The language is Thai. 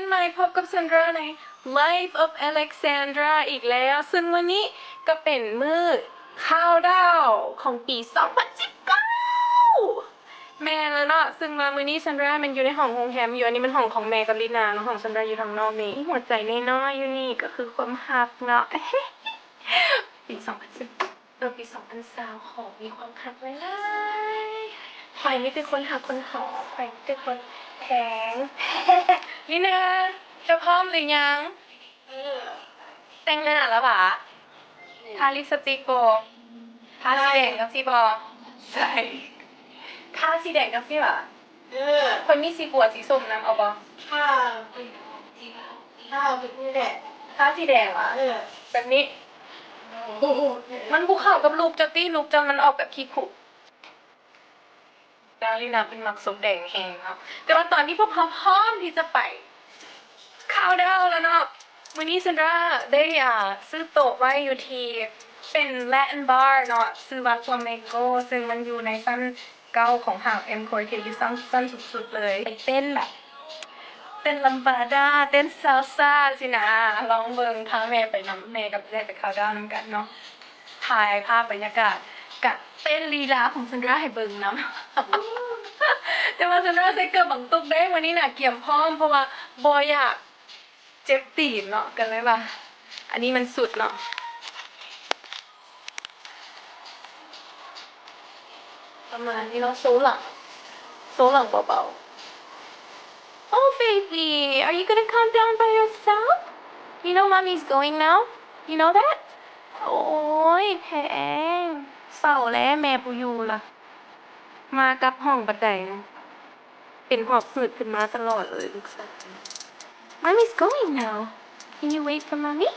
กันใหม่พบกับซันดราใน Life of Alexandra อีกแล้วซึ่งวันนี้ก็เป็นมื้อข้าวดาวของปี 2019 แม่แล้วเนาะซึ่งมามื้อนี้ซันดรามันอยู่ในห้องโรงแรมอยู่อันนี้มันห้องของแม่กับลีนาเนาะห้องซันดราอยู่ทางนอกนี่หัวใจน้อยๆอยู่นี่ก็คือความรักเนาะ ปี2010ปี2020ของมีความรักหลายๆข่อยนี่เป็นคนหักคนหอมข่อยเป็นคนแข็ง ลีนาจะพร้อมหรือยังแต่งหน้าแล้วปะทาลิปสติกบ่ทาสีแดงกับสีบ่ใช่ทาสีแดงกับสีบ่คนมีสีบัวสีส้มนำเอาบ่ถ้าแบบนี้แหละทาสีแดงว่ะแบบนี้มันบ่เข้ากับรูปเจ้าตี้รูปเจ้ามันออกแบบขี้ขุดาลีนาเป็นมักสมแดงแหงครับแต่ว่าตอนนี้พวกเขาพร้อมที่จะไปข้าวดาวแล้วเนาะวันนี้ซันดราได้ซื้อโต๊ะไว้อยู่ที่เป็น Latin Bar เนาะซื้อว่า Flamenco ซึ่งมันอยู่ในชั้นเก้าของห้าง M Quartier อยู่ชั้นสุดๆเลยไปเต้นแบบเต้นลัมบาดาเต้นซาลซ่าสินะลองเบิ่งพาแม่ไปนำแม่กับแม่ไปข้าวดาวนำกันเนาะถ่ายภาพบรรยากาศกับเต้นลีลาของซันดราให้เบิ่งนำ แต่ว่าซันดราใส่เกือบบางตุกได้วันนี้น่ะเกี่ยมพร้อมเพราะว่าบ่อยากเจ็บตีนเนาะกันเลยป่ะอันนี้มันสุดเนาะประมาณนี้เนาะโซหลังเบาๆ Oh baby are you gonna come down by yourself you know mommy's going now you know that โอ้ยแพงเศร้าแล้วแม่บ่อยู่ล่ะมากับห้องบัดใดเป็นหอบหืดขึ้นมาตลอดเลยลูกสาวMommy's going now. Can you wait for mommy?